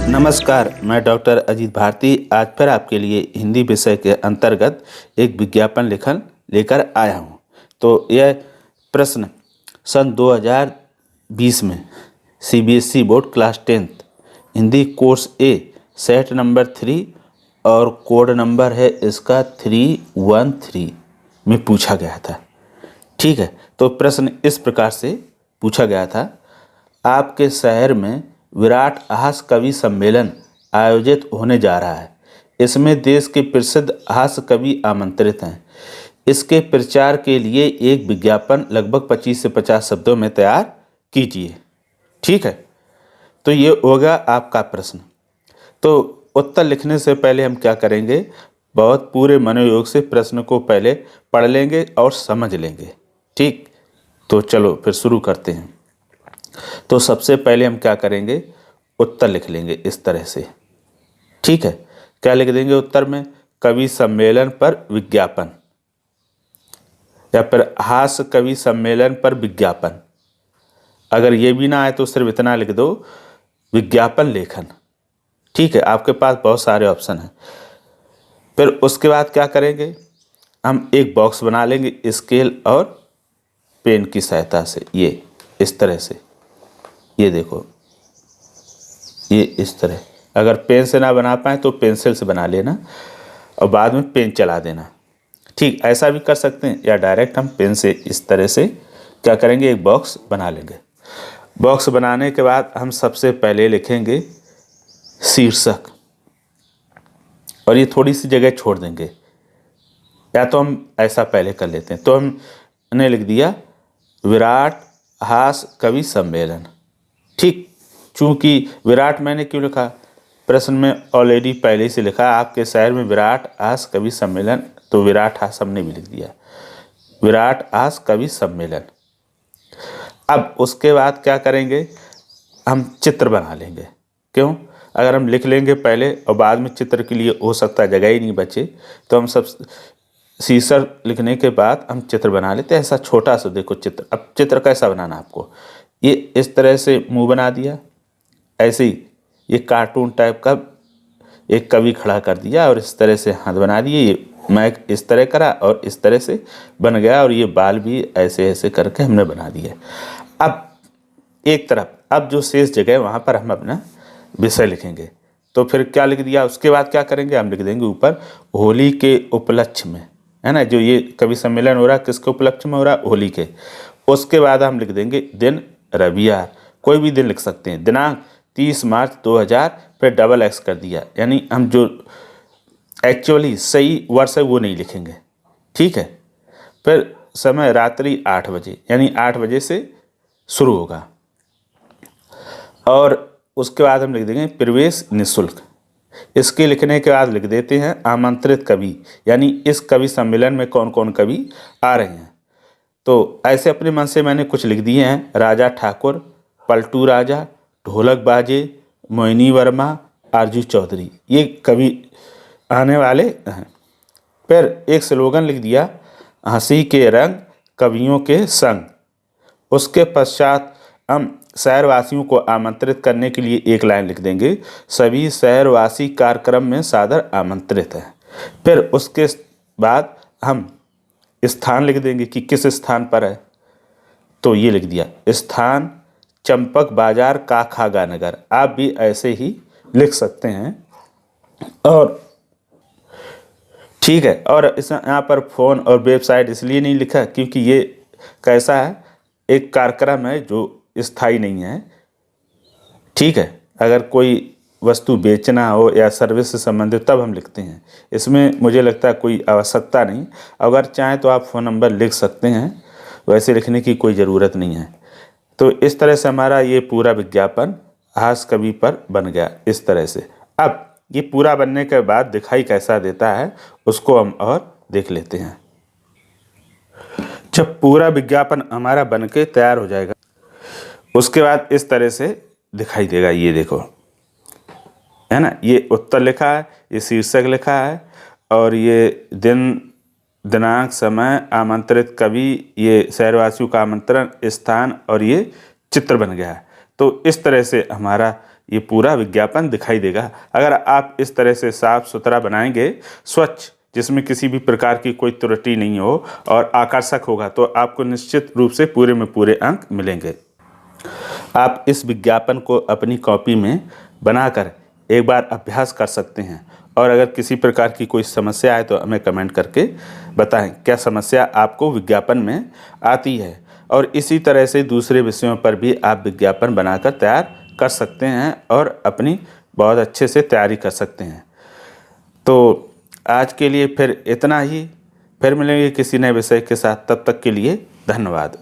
नमस्कार, मैं डॉक्टर अजीत भारती आज फिर आपके लिए हिंदी विषय के अंतर्गत एक विज्ञापन लेखन लेकर आया हूँ। तो यह प्रश्न सन 2020 में CBSE board class 10th Hindi course A set number 3 और कोड नंबर है इसका 313 में पूछा गया था। ठीक है, तो प्रश्न इस प्रकार से पूछा गया था, आपके शहर में विराट हास्य कवि सम्मेलन आयोजित होने जा रहा है। इसमें देश के प्रसिद्ध हास्य कवि आमंत्रित हैं। इसके प्रचार के लिए एक विज्ञापन लगभग 25 से 50 शब्दों में तैयार कीजिए। ठीक है, तो ये होगा आपका प्रश्न। तो उत्तर लिखने से पहले हम क्या करेंगे, बहुत पूरे मनोयोग से प्रश्न को पहले पढ़ लेंगे और समझ लेंगे। ठीक, तो चलो फिर शुरू करते हैं। तो सबसे पहले हम क्या करेंगे, उत्तर लिख लेंगे इस तरह से। ठीक है, क्या लिख देंगे उत्तर में, कवि सम्मेलन पर विज्ञापन, या फिर हास्य कवि सम्मेलन पर विज्ञापन। अगर ये भी ना आए तो सिर्फ इतना लिख दो, विज्ञापन लेखन। ठीक है, आपके पास बहुत सारे ऑप्शन हैं। फिर उसके बाद क्या करेंगे, हम एक बॉक्स बना लेंगे स्केल और पेन की सहायता से। ये इस तरह से, ये देखो, ये इस तरह। अगर पेन से ना बना पाए तो पेंसिल से बना लेना और बाद में पेन चला देना। ठीक, ऐसा भी कर सकते हैं, या डायरेक्ट हम पेन से इस तरह से क्या करेंगे, एक बॉक्स बना लेंगे। बॉक्स बनाने के बाद हम सबसे पहले लिखेंगे शीर्षक, और ये थोड़ी सी जगह छोड़ देंगे, या तो हम ऐसा पहले कर लेते हैं। तो हमने लिख दिया विराट हास्य कवि सम्मेलन। ठीक, चूंकि विराट मैंने क्यों लिखा, प्रश्न में ऑलरेडी पहले से लिखा आपके शहर में विराट हास्य कवि सम्मेलन, तो विराट हास्य हमने भी लिख दिया, विराट हास्य कवि सम्मेलन। अब उसके बाद क्या करेंगे, हम चित्र बना लेंगे। क्यों, अगर हम लिख लेंगे पहले और बाद में चित्र के लिए हो सकता है जगह ही नहीं बचे, तो हम सब शीर्षक लिखने के बाद हम चित्र बना लेते हैं। ऐसा छोटा सा देखो चित्र। अब चित्र कैसा बनाना आपको, ये इस तरह से मुंह बना दिया, ऐसे ही ये कार्टून टाइप का एक कवि खड़ा कर दिया और इस तरह से हाथ बना दिए। ये मैं इस तरह करा और इस तरह से बन गया, और ये बाल भी ऐसे ऐसे करके हमने बना दिए। अब एक तरफ, अब जो शेष जगह है वहाँ पर हम अपना विषय लिखेंगे। तो फिर क्या लिख दिया, उसके बाद क्या करेंगे, हम लिख देंगे ऊपर होली के उपलक्ष्य में, है ना। जो ये कवि सम्मेलन हो रहा है किसके उपलक्ष्य में हो रहा है, होली के। उसके बाद हम लिख देंगे दिन रविवार, कोई भी दिन लिख सकते हैं। दिनांक 30 मार्च 2000, फिर डबल एक्स कर दिया, यानी हम जो एक्चुअली सही वर्ष है वो नहीं लिखेंगे। ठीक है, फिर समय रात्रि 8 बजे, यानी 8 बजे से शुरू होगा। और उसके बाद हम लिख देंगे प्रवेश निःशुल्क। इसके लिखने के बाद लिख देते हैं आमंत्रित कवि, यानी इस कवि सम्मेलन में कौन कौन कवि आ रहे हैं। तो ऐसे अपने मन से मैंने कुछ लिख दिए हैं, राजा ठाकुर, पलटू राजा, ढोलक बाजे, मोहिनी वर्मा, आरजू चौधरी, ये कवि आने वाले हैं। फिर एक स्लोगन लिख दिया, हंसी के रंग कवियों के संग। उसके पश्चात हम शहरवासियों को आमंत्रित करने के लिए एक लाइन लिख देंगे, सभी शहरवासी कार्यक्रम में सादर आमंत्रित हैं। फिर उसके बाद हम स्थान लिख देंगे कि किस स्थान पर है। तो ये लिख दिया स्थान चंपक बाजार काखागा नगर। आप भी ऐसे ही लिख सकते हैं। और ठीक है, और इस यहाँ पर फ़ोन और वेबसाइट इसलिए नहीं लिखा क्योंकि ये कैसा है, एक कार्यक्रम है जो स्थायी नहीं है। ठीक है, अगर कोई वस्तु बेचना हो या सर्विस से संबंधित तब हम लिखते हैं, इसमें मुझे लगता है कोई आवश्यकता नहीं। अगर चाहें तो आप फ़ोन नंबर लिख सकते हैं, वैसे लिखने की कोई ज़रूरत नहीं है। तो इस तरह से हमारा ये पूरा विज्ञापन हास्य कवि पर बन गया इस तरह से। अब ये पूरा बनने के बाद दिखाई कैसा देता है उसको हम और देख लेते हैं। जब पूरा विज्ञापन हमारा बन के तैयार हो जाएगा उसके बाद इस तरह से दिखाई देगा। ये देखो, है ना, ये उत्तर लिखा है, ये शीर्षक लिखा है और ये दिन दिनांक, समय, आमंत्रित कवि, ये शहरवासियों का आमंत्रण, स्थान और ये चित्र बन गया है। तो इस तरह से हमारा ये पूरा विज्ञापन दिखाई देगा। अगर आप इस तरह से साफ सुथरा बनाएंगे, स्वच्छ, जिसमें किसी भी प्रकार की कोई त्रुटि नहीं हो और आकर्षक होगा, तो आपको निश्चित रूप से पूरे में पूरे अंक मिलेंगे। आप इस विज्ञापन को अपनी कॉपी में बनाकर एक बार अभ्यास कर सकते हैं और अगर किसी प्रकार की कोई समस्या आए तो हमें कमेंट करके बताएं क्या समस्या आपको विज्ञापन में आती है। और इसी तरह से दूसरे विषयों पर भी आप विज्ञापन बनाकर तैयार कर सकते हैं और अपनी बहुत अच्छे से तैयारी कर सकते हैं। तो आज के लिए फिर इतना ही, फिर मिलेंगे किसी नए विषय के साथ। तब तक के लिए धन्यवाद।